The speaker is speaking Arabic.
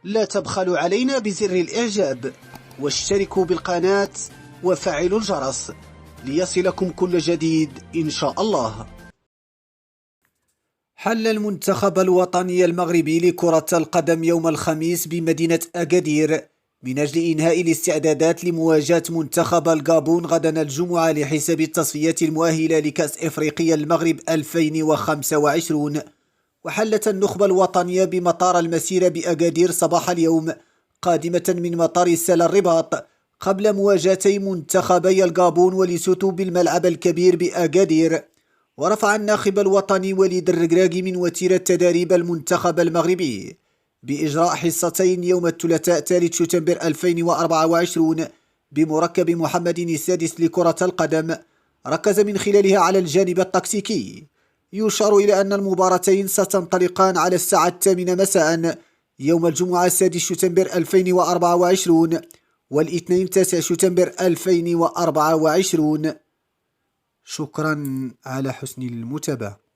لا تبخلوا علينا بزر الإعجاب، واشتركوا بالقناة وفعلوا الجرس ليصلكم كل جديد إن شاء الله. حل المنتخب الوطني المغربي لكرة القدم يوم الخميس بمدينة أكادير من أجل إنهاء الاستعدادات لمواجهة منتخب الغابون غدا الجمعة لحساب التصفية المؤهلة لكأس إفريقيا المغرب 2025. وحلت النخبة الوطنية بمطار المسيرة بأكادير صباح اليوم قادمة من مطار سال الرباط قبل مواجهتي منتخبي الغابون وليسوتو بالملعب الكبير بأكادير. ورفع الناخب الوطني وليد الركراكي من وتيرة تدريب المنتخب المغربي بإجراء حصتين يوم الثلاثاء 3 شتنبر 2024 بمركب محمد السادس لكرة القدم، ركز من خلالها على الجانب التكتيكي. يشار إلى أن المباراتين ستنطلقان على الساعة 8 مساء يوم الجمعة 6 شتنبر 2024 والاثنين 9 شتنبر 2024. شكرا على حسن المتابعة.